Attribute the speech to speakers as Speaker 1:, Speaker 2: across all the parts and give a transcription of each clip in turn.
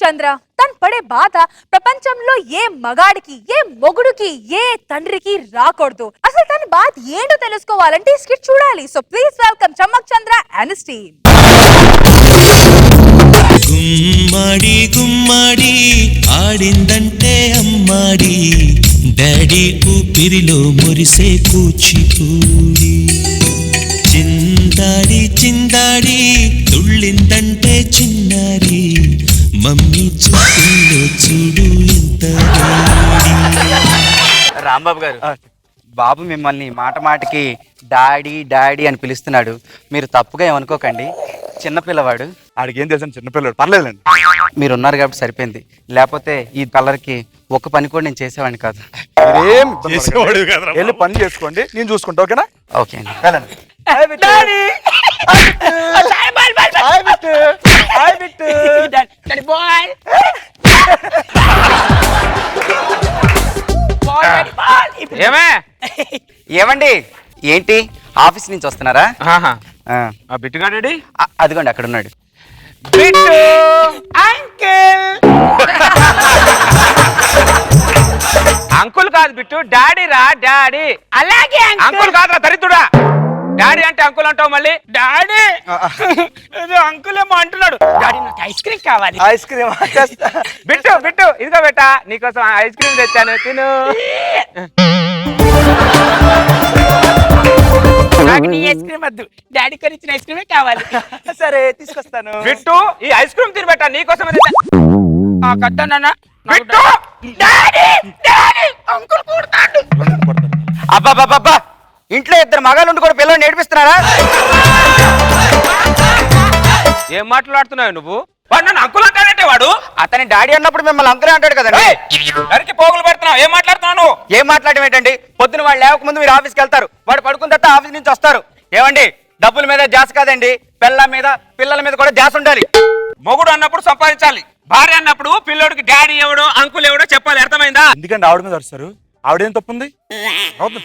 Speaker 1: చంద్ర తను పడే బాధ ప్రపంచంలో ఏ మగాడికి ఏ మొగుడుకి ఏ తండ్రికి రాకూడదు. అసలు తన బాధ ఏంటో తెలుసుకోవాలంటే ఈ స్కిట్ చూడాలి. So please welcome Chammak Chandra and team.
Speaker 2: గుమ్మడి గుమ్మడి ఆడిందంటే అమ్మాడి డాడీ ఊపిరిలో మురిసే కూచిపూడి చిందాడి చిందాడి తుళ్ళిందంటే చిన్నారి మమ్మీ చూపుల్లో చూడు ఇంత
Speaker 3: రాంబాబు గారు, బాబు మిమ్మల్ని మాట మాటకి డాడీ డాడీ అని పిలుస్తున్నాడు. మీరు తప్పుగా ఏమనుకోకండి, చిన్నపిల్లవాడు.
Speaker 4: ఆడికి ఏం తెలుసు, చిన్నపిల్లడు, పర్లేదులేండి.
Speaker 3: మీరు ఉన్నారు కాబట్టి సరిపోయింది, లేకపోతే ఈ కలర్కి ఒక్క పని కూడా నేను చేసేవాడిని కాదు.
Speaker 4: ఏం చేసేవాడు కాదు, వెళ్ళి పని చేసుకోండి, నేను చూసుకుంటా. ఓకేనా?
Speaker 3: ఓకే అండి, వెళ్ళండి. ఏమండి, ఏంటి ఆఫీస్ నుంచి వస్తున్నారా?
Speaker 5: బిట్టుగాడి
Speaker 3: అదిగోండి అక్కడ ఉన్నాడు.
Speaker 5: అంకుల్ కాదు బిట్టు, డాడీ రా డాడీ. అలాగే అంకుల్ కాదురా దరిద్రుడా, డాడీ అంటే అంకుల్ అంటావు మళ్ళీ. డాడీ అంకుల్ ఏమో అంటున్నాడు. డాడీ నాకు ఐస్ క్రీమ్ కావాలి.
Speaker 4: ఐస్ క్రీమ్
Speaker 5: బిట్టు బిట్టు ఇదిగో బెట్టా, నీకోసం ఐస్ క్రీమ్ తెచ్చాను, తిను. నాకు నీ ఐస్ క్రీమ్ వద్దు, డాడీ కొని ఇచ్చిన ఐస్ క్రీమే కావాలి.
Speaker 4: సరే తీసుకొస్తాను.
Speaker 5: బిట్టు ఈ ఐస్ క్రీమ్ తిని పెట్టా, నీకోసం కట్టా.
Speaker 3: అబ్బాబ్బాబ్బా, ఇంట్లో ఇద్దరు మగాళ్ళు ఉండి కూడా పిల్లలు నేర్పిస్తున్నారా?
Speaker 5: ఏం మాట్లాడుతున్నావు నువ్వు? వాడు నన్ను అంకుల్ అంటాడంటే, వాడు
Speaker 3: అతని డాడీ అన్నప్పుడు మిమ్మల్ని అంకులే అంటాడు కదండి.
Speaker 5: నరికి పోగులు పెడుతున్నావు, ఏం మాట్లాడుతున్నావు?
Speaker 3: ఏం మాట్లాడడం ఏంటండి? పొద్దున వాళ్ళు లేవకముందు మీరు ఆఫీస్కి వెళ్తారు, వాడు పడుకున్న తర్వాత ఆఫీస్ నుంచి వస్తారు. ఏమండి, డబ్బుల మీద జాస్ కాదండి, పిల్లల మీద పిల్లల మీద కూడా జాస్ ఉండాలి.
Speaker 5: మొగుడు అన్నప్పుడు సంపాదించాలి, భార్య అన్నప్పుడు పిల్లోడికి డాడీ ఎవడో అంకుల్ ఎవడో చెప్పాలి, అర్థమైందా?
Speaker 4: ఎందుకంటే ఆవిడ మీద వస్తారు, ఆవిడేం తప్పుంది?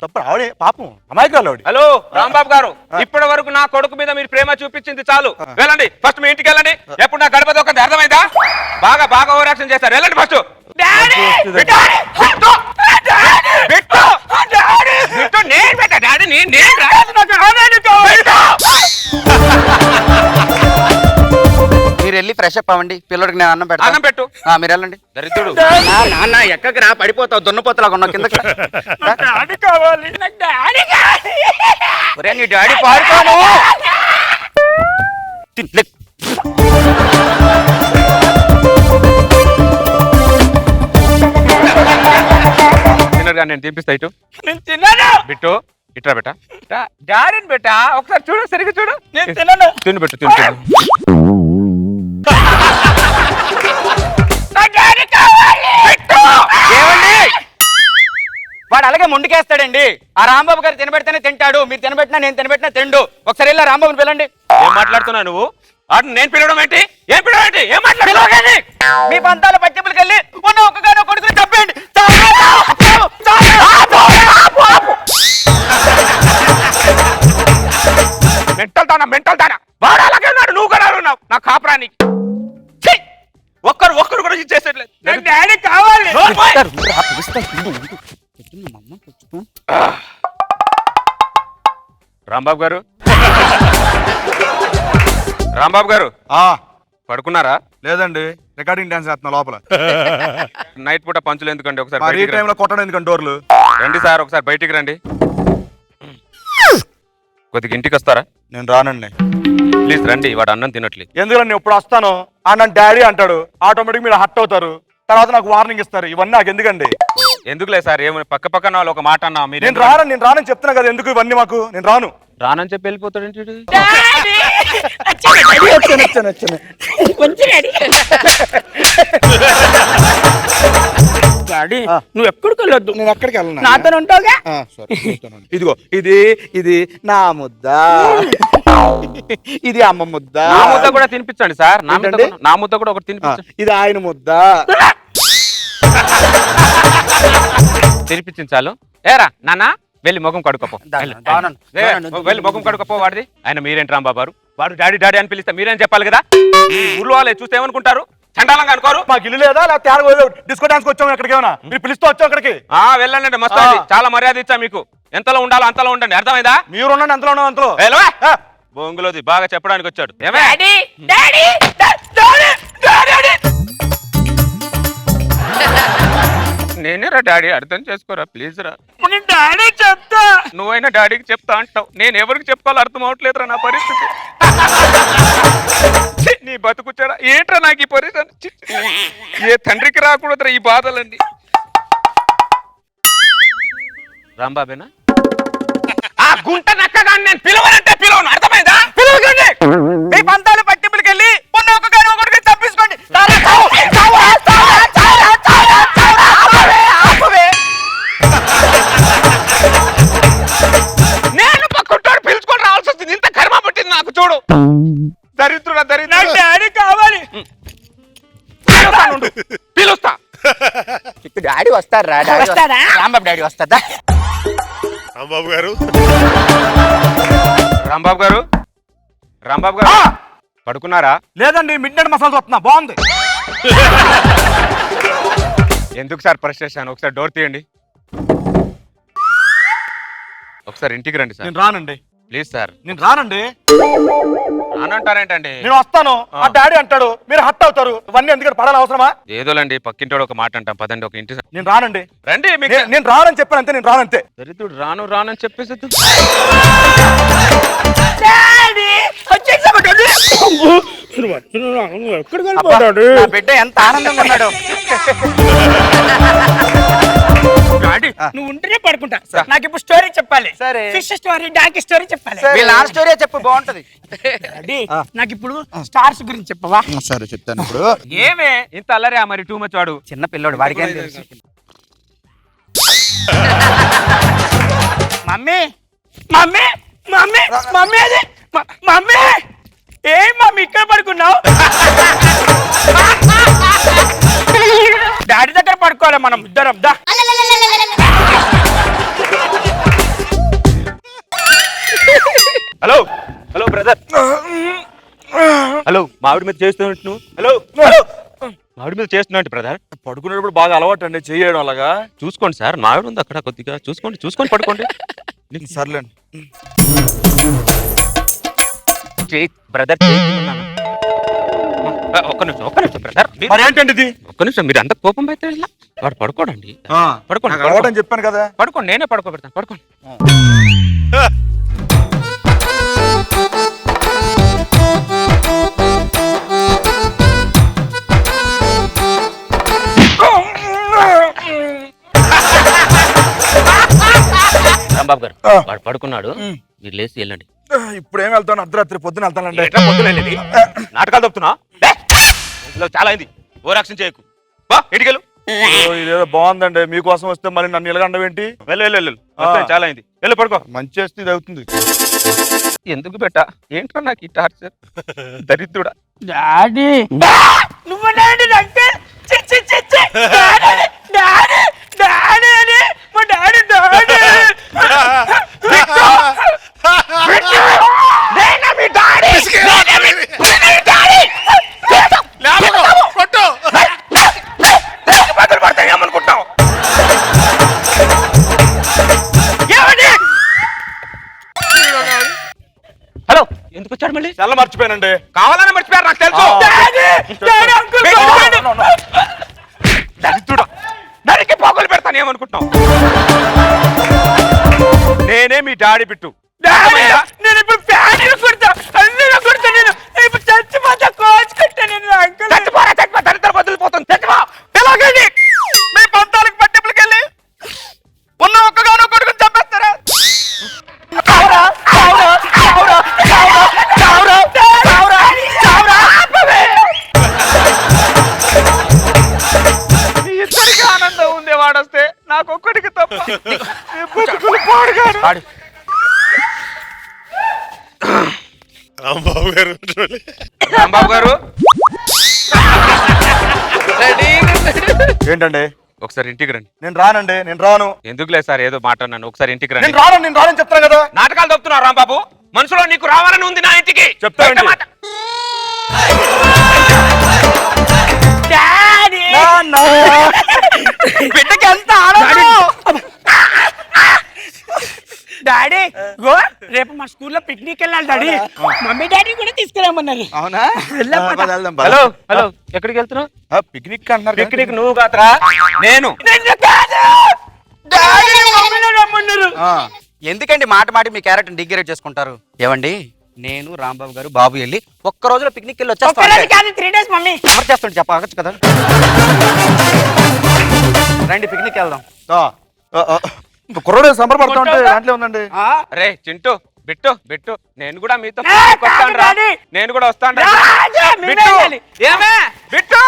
Speaker 4: తప్పు ఆవిడే, పాపం అమాయకురాలు ఆవిడ.
Speaker 5: హలో రాంబాబు గారు, ఇప్పటి వరకు నా కొడుకు మీద మీరు ప్రేమ చూపించింది చాలు, వెళ్ళండి. ఫస్ట్ మీ ఇంటికి వెళ్ళండి. ఎప్పుడు నా గడప దొక్కంది, అర్థమైందా? బాగా బాగా ఓవర్ యాక్షన్ చేస్తారు, వెళ్ళండి ఫస్ట్.
Speaker 3: మీరు వెళ్ళి ఫ్రెష్ అప్ అవ్వండి, పిల్లడికి నేను అన్నం పెడతాను.
Speaker 5: అన్నం పెట్టు.
Speaker 3: మీరు వెళ్ళండి.
Speaker 5: దరిద్రుడు,
Speaker 3: నాన్న ఎక్కడికి రా, పడిపోతావు, దున్నపోతలాగా ఉన్నావు కిందకి. ఒరే నీ డాడీ పాడుకోను.
Speaker 5: తిన్నగా నేను తినిపిస్తా, ఇటు నేను తిన్నాను. బిట్టు ఇట్రా బెట్టా, డాడీని బెట్టా ఒకసారి చూడు, సరిగ్గా చూడు. నేను తిన్నాను, తిను పెట్టు, తిను.
Speaker 3: ఏమండి, వాడు అలాగే ముందుకేస్తాడండి. ఆ రాంబాబు గారు తినబెడితేనే తింటాడు, మీరు తినబెట్టినా నేను తినబెట్టినా తిండు. ఒకసారి వెళ్ళి రాంబాబుని పిల్లండి.
Speaker 5: ఏం మాట్లాడుతున్నావు నువ్వు? నేను పిలవడం ఏంటి? ఏం పిలవడం ఏంటి? ఏం మాట్లాడుతున్నావు?
Speaker 3: మీ పంతాల పట్టింపులకి వెళ్ళి ఉన్న ఒక్కగానో కొడుకుని చంపేయండి.
Speaker 5: మెంటల్ తానా వాడు అలాగే ఉన్నాడు, నువ్వు కూడా ఉన్నావు నా కాపురానికి. ఒక్కరు కూడా చేసేట్లేదు. నాకు డాడీ కావాలి. రాంబాబు గారు, రాంబాబు గారు పడుకున్నారా?
Speaker 4: లేదండి, రికార్డింగ్ డాన్స్ చేస్తున్నా లోపల.
Speaker 5: నైట్ పూట పంచులు ఎందుకండి? ఒకసారి
Speaker 4: ఈ టైంలో కొట్టడం ఎందుకంటే డోర్లు.
Speaker 5: రండి సార్, ఒకసారి బయటికి రండి. కొద్దిగా ఇంటికి వస్తారా?
Speaker 4: నేను రానండి,
Speaker 5: ప్లీజ్ రండి. వాడు అన్నం తినట్లేదు.
Speaker 4: ఎందుకంటే నేను ఎప్పుడు వస్తాను అన్న డాడీ అంటాడు, ఆటోమేటిక్ మీరు హట్ అవుతారు, తర్వాత నాకు వార్నింగ్ ఇస్తారు. ఇవన్నీ నాకు ఎందుకండి?
Speaker 5: ఎందుకులే సార్, ఏమైనా పక్క పక్కన వాళ్ళు ఒక మాట అన్నా మీరు.
Speaker 4: నేను రానని చెప్తున్నా కదా, ఎందుకు ఇవన్నీ మాకు? నేను రానని
Speaker 5: చెప్పి వెళ్ళిపోతాడు. నువ్వు ఎక్కడికి వెళ్ళొద్దు,
Speaker 4: నేను ఎక్కడికి వెళ్ళను,
Speaker 5: నాతో ఉంటావుగా.
Speaker 4: ఇదిగో ఇది నా ముద్ద, ఇది అమ్మ ముద్ద.
Speaker 5: నా ముద్ద కూడా తినిపించండి సార్, నా ముద్ద కూడా ఒకటి తినిపించండి.
Speaker 4: ఇది ఆయన ముద్ద.
Speaker 5: తినిపించాలు. ఏరా నాన్న, వెళ్ళి ముఖం కడుకోపో, వెళ్ళి ముఖం కడుకోపో. వాడిది ఆయన మీరేంటి రాంబాబు గారు? వాడు డాడీ డాడీ అని పిలిస్తే మీరేం చెప్పాలి కదా. ఊర్లో వాళ్ళే చూస్తే ఏమనుకుంటారు? చండాలంగా అనుకోరు.
Speaker 4: మాకు ఇల్లు లేదా లేకపోతే డిస్కో డాన్స్ వచ్చాము ఎక్కడికి ఏమైనా మీరు పిలుస్తూ వచ్చాం అక్కడికి.
Speaker 5: వెళ్ళండి మస్తు అయింది. చాలా మర్యాద ఇచ్చా మీకు. ఎంతలో ఉండాలో అంతలో ఉండండి, అర్థమైందా?
Speaker 4: మీరు ఉండండి ఎంతలో ఉన్నాం అంతలో.
Speaker 5: బొంగులోది బాగా చెప్పడానికి వచ్చాడు. నేనేరా డాడీ, అర్థం చేసుకోరా ప్లీజ్ రా. డాడీ చెప్తా, నువ్వైనా డాడీకి చెప్తా అంటావు, నేను ఎవరికి చెప్పుకోవాలో అర్థం అవట్లేదురా నా పరిస్థితి. నీ బతుకుచ్చాడా ఏంట్రా నాకు ఈ పరిస్థితి? ఏ తండ్రికి రాకూడదురా ఈ బాధలన్నీ. రాంబాబేనా? ఆ గుంట నక్కగాని నేను పిలవనంటే పిలవను, అర్థమైందా? పిలవకండి.
Speaker 3: మీ పంతాలు పట్టింపులకి వెళ్ళి ఉన్న ఒకరికి తప్పించుకోండి.
Speaker 5: నేను పక్కుంటాడు పిలుచుకొని రావాల్సి వస్తుంది. ఇంత కర్మ పట్టింది నాకు చూడు. దరిద్రుడా దరిద్రుడా. డాడీ కావాలి. పిలుస్తా.
Speaker 3: డాడీ వస్తారా? రాంబాబు డాడీ వస్తారా?
Speaker 6: రాంబాబు గారు,
Speaker 5: రాంబాబు గారు, రాంబాబు గారు పడుకున్నారా?
Speaker 4: లేదండి, మిడ్ నైట్ మసాలా వస్తున్నా. బాగుంది.
Speaker 5: ఎందుకు సార్ ఫ్రస్ట్రేషన్? ఒకసారి డోర్ తీయండి. ఒకసారి ఇంటికి రండి సార్.
Speaker 4: నేను రానండి.
Speaker 5: Please sir.
Speaker 4: నేను రానండి.
Speaker 5: రానంటారేంటండి?
Speaker 4: నేను వస్తాను, ఆ డాడీ అంటాడు, మీరు హట్ అవుతారు. ఇవన్నీ ఎందుకంటే పడాలి అవసరమా?
Speaker 5: ఏదోలండి, పక్కింటోడు ఒక మాట అంటాం పదండి. ఒక ఇంటి
Speaker 4: నేను రానండి.
Speaker 5: రండి. మీకు
Speaker 4: నేను రానని చెప్పాను అంతే. నేను రానంతే.
Speaker 5: దరిద్రుడు రాను రానని చెప్పేసి
Speaker 3: నా బిడ్డ ఎంత ఆనందంగా ఉన్నాడు.
Speaker 7: నువ్వు ఉంటేనే పడుకుంటా. నాకు ఇప్పుడు స్టోరీ చెప్పాలి.
Speaker 3: సరే.
Speaker 7: ఫిష్ స్టోరీ, డాకి స్టోరీ చెప్పాలి.
Speaker 3: వీళ్ళ నాన్న స్టోరీ చెప్పు, బాగుంటది.
Speaker 7: నాకు ఇప్పుడు స్టార్స్ గురించి చెప్పవా?
Speaker 3: సరే చెప్తాను. ఇప్పుడు
Speaker 5: ఏమే ఇంత అల్లరే మరి టూ మచ్ వాడు
Speaker 3: చిన్న పిల్లోడు, వాడికి ఏం తెలుసు?
Speaker 7: మమ్మీ మమ్మీ మమ్మీ మమ్మీ అది మమ్మీ ఏం మమ్మీ ఇక్కడ పడుకున్నావు? డాడీ దగ్గర పడుకోవాలి మనం ఇద్దరం. దా.
Speaker 5: Hello hello brother. హలో మావిడి మీద చేస్తున్నట్టు నువ్వు. హలో మావిడి మీద చేస్తున్నట్టు బ్రదర్.
Speaker 4: పడుకునేటప్పుడు బాగా అలవాటు అండి చేయడం అలాగా.
Speaker 5: చూసుకోండి సార్, మావిడి ఉంది అక్కడ కొద్దిగా చూసుకొని పడుకోండి.
Speaker 4: సర్లేండి.
Speaker 5: బ్రదర్ ఒక్క నిమిషం బ్రదర్.
Speaker 4: మరి ఏంటండి ఇది?
Speaker 5: ఒక్క నిమిషం, మీరు అంత కోపం అయితే ఇలా వాడు పడుకోడండి. పడుకోండి
Speaker 4: నాకు అలవాటు అని చెప్పాను కదా.
Speaker 5: పడుకోండి, నేనే పడుకోబెడతాను. పడుకోండి. రాంబాబు గారు వాడు పడుకున్నాడు, మీరు లేచి వెళ్ళండి.
Speaker 4: ఇప్పుడు ఏం వెళ్తాను? అర్ధరాత్రి పొద్దున వెళ్తానండి.
Speaker 5: నాటకాలు తప్పుతున్నా చాలా అయింది. ఓ రక్షణ చేయకు, ఇటుకెళ్ళు.
Speaker 4: ఇదేదో బాగుందండి. మీకోసం వస్తే మళ్ళీ నన్ను ఇలాగండం ఏంటి?
Speaker 5: వెళ్ళు. చాలా అయింది, వెళ్ళి పడుకో.
Speaker 4: మంచి చేస్తే ఇది అవుతుంది.
Speaker 5: ఎందుకు బెట్టా? ఏంట్రా నాకు ఈ టార్చర్? దరిద్రుడా.
Speaker 7: డాడీ నువ్వు డాడీ అంటే డాడీ డాడీ అని మా డాడీ డాడీ
Speaker 5: ఏమనుకుంటావు? హలో, ఎందుకు వచ్చాడు మళ్ళీ?
Speaker 4: చాలా మర్చిపోయానండి.
Speaker 5: కావాలని మర్చిపోయారు నాకు తెలుసు. దరిద్రుడా, నరికి పోగులు పెడతాను. ఏమనుకుంటున్నావు? నేనే మీ డాడీ బిట్టు.
Speaker 7: నేను ఇప్పుడు ఫ్యాన్ కుడతా, అన్నీ కుడతా. నేను ఇప్పుడు చచ్చిపోతా, కోచుకుంటా. నేను అంకుల్
Speaker 5: చచ్చిపోరా, దరిద్ర వదిలిపోతుంది. చచ్చిపో.
Speaker 3: ఎలాగండి మీ పంతాలకు పట్టింపులకి వెళ్ళి ఉన్న ఒక్కగానో కొడుకుని చంపేస్తారా?
Speaker 5: మీ ఇద్దరికి ఆనందం ఉంది, వాడొస్తే నాకు ఒక్కడికి తప్ప.
Speaker 6: రాంబాబు గారు,
Speaker 5: రాంబాబు గారు
Speaker 4: ఏంటండి?
Speaker 5: ఒకసారి ఇంటికి రండి.
Speaker 4: నేను రానండి. నేను రాను.
Speaker 5: ఎందుకులే సార్, ఏదో మాట అన్నాను. ఒకసారి ఇంటికి రండి.
Speaker 4: నేను రానని చెప్తాను కదా.
Speaker 5: నాటకాలు తప్పుతున్నావు రాంబాబు. మనసులో నీకు రావాలని ఉంది నా ఇంటికి.
Speaker 4: చెప్తానండి.
Speaker 5: బయట మాట.
Speaker 3: బిడ్డకి ఎంత ఆనందం.
Speaker 5: డాడీ గో రేపు మా స్కూల్లో పిక్నిక్ వెళ్ళాలి డాడీ. మమ్మీ డాడీ కూడా తీసుకురామన్నారు.
Speaker 3: అవునా?
Speaker 5: వెళ్దాం పద.
Speaker 3: వెళ్దాం పద.
Speaker 5: హలో హలో ఎక్కడికి వెళ్తున్నావు?
Speaker 3: పిక్నిక్ అంటున్నారు కదా.
Speaker 5: పిక్నిక్ నువ్వు కాదురా నేను. నిన్ను కాదు. డాడీ మమ్మీని రమ్మన్నారు.
Speaker 3: ఎందుకండి మాట మాట మీ క్యారెక్టర్ డిగ్రేడ్ చేసుకుంటారు? ఏమండి, నేను రాంబాబు గారు బాబు వెళ్ళి ఒక్క రోజులో పిక్నిక్ వెళ్ళి
Speaker 5: ఒక్క రోజు
Speaker 3: వచ్చేస్తాం.
Speaker 5: కాదు 3 days మమ్మీ.
Speaker 3: ఎవరు చేస్తుంటే చెప్పవచ్చు కదా. రండి పిక్నిక్ వెళ్దాం.
Speaker 4: కుర్రోడు సంబరపడతా ఉంటే దాంట్లో ఉందండి.
Speaker 5: రే చింటూ బిట్టు బిట్టు నేను కూడా మీతో
Speaker 7: ఏ,
Speaker 5: వస్తాను రా.
Speaker 7: డాడీ.
Speaker 5: నేను కూడా వస్తాను రా.
Speaker 7: రాజా, మేమే
Speaker 5: బిట్టు
Speaker 7: వెళ్ళాలి.
Speaker 5: ఏమే బిట్టు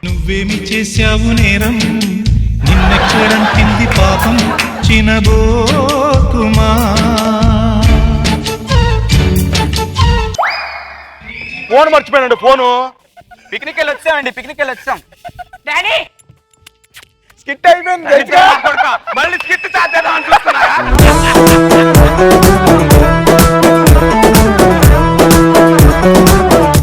Speaker 2: నువ్వేమి చేశావు నేరం, నిన్నెక్కడంటింది పాపం చినబోకుమా.
Speaker 4: ఫోన్ మర్చిపోయానండి. ఫోను
Speaker 3: పిక్నిక్ వెళ్ళి వచ్చామండి. పిక్నిక్ వెళ్ళి వచ్చాం.
Speaker 7: డాడీ
Speaker 4: స్కిట్ అయిపోయింది.
Speaker 5: మళ్ళీ స్కిట్ చేద్దాం అని చూస్తున్నారా?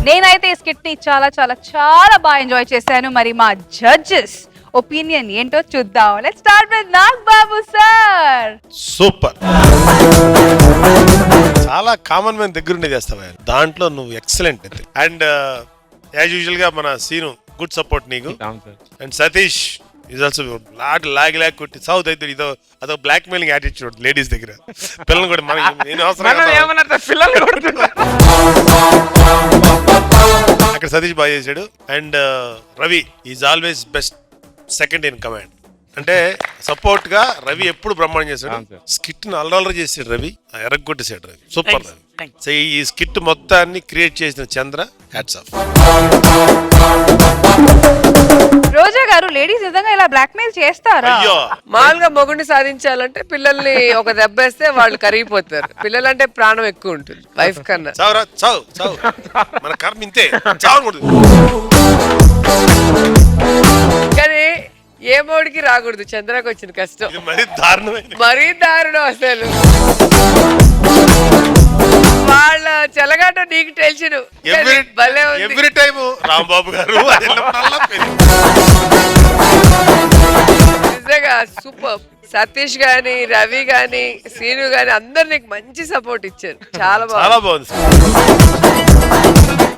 Speaker 1: నేనైతే ఈ స్కిట్ ని చాలా చాలా చాలా బాగా ఎంజాయ్ చేశాను. మరి మా జడ్జెస్ ఒపీనియన్ ఏంటో చూద్దాం. Let's start with Nag Babu sir.
Speaker 6: Super. చాలా కామన్ మ్యాన్ దగ్గర ఉండే చేస్తావా, దాంట్లో నువ్వు ఎక్సలెంట్. అండ్ యాజ్ యూజువల్ గా మన సీను గుడ్ సపోర్ట్ నీకు. అండ్ సతీష్ ఈజ్ ఆల్సో లాగి కొట్టి సౌత్ అయితే ఇదో అదో బ్లాక్ మెయిలింగ్ యాటిట్యూడ్ లేడీస్ దగ్గర. పిల్లలు కూడా నేను
Speaker 5: మనం ఏమన్నా పిల్లలు కొడుతున్నా.
Speaker 6: అక్కడ సతీష్ బాగా చేశాడు. And Ravi is always best second in command. అంటే సపోర్ట్ గా రవి ఎప్పుడు బ్రహ్మాండం చేశాడు. స్కిట్ ని అల్లరి చేసాడు రవి, ఎరగొట్టేశాడు రవి. సూపర్ రవి. సో ఈ స్కిట్ మొత్తాన్ని క్రియేట్ చేసిన చంద్ర, హ్యాట్స్ ఆఫ్.
Speaker 1: రోజా గారు, లేడీస్ నిజంగా ఇలా బ్లాక్ మెయిల్ చేస్తారా?
Speaker 6: అయ్యో
Speaker 8: మామూలుగా మొగుడిని సాధించాలంటే పిల్లల్ని ఒక దెబ్బేస్తే వాళ్ళు కరిగిపోతారు. పిల్లలంటే ప్రాణం ఎక్కువ ఉంటుంది వైఫ్ కన్నా.
Speaker 6: చావురా చావు చావు, మన కర్మ ఇంతే, చావకూడదు.
Speaker 8: కానీ ఏ మోడికి రాకూడదు. చంద్రకి వచ్చిన కష్టం
Speaker 6: ఇది మరీ దారుణమైన.
Speaker 8: మరీ దారుణం అసలు. వాళ్ళ చెలగాట నీకు టెన్షన్ భలే ఉంది.
Speaker 6: ఎవ్రీ టైమ్ రాంబాబు గారు అది వెళ్ళినప్పుడల్లా పెళ్లి.
Speaker 8: నిజంగా సూపర్. సతీష్ గాని, రవి గాని, శ్రీను గాని అందరు నీకు మంచి సపోర్ట్ ఇచ్చారు. చాలా బాగుంది.
Speaker 6: చాలా బాగుంది.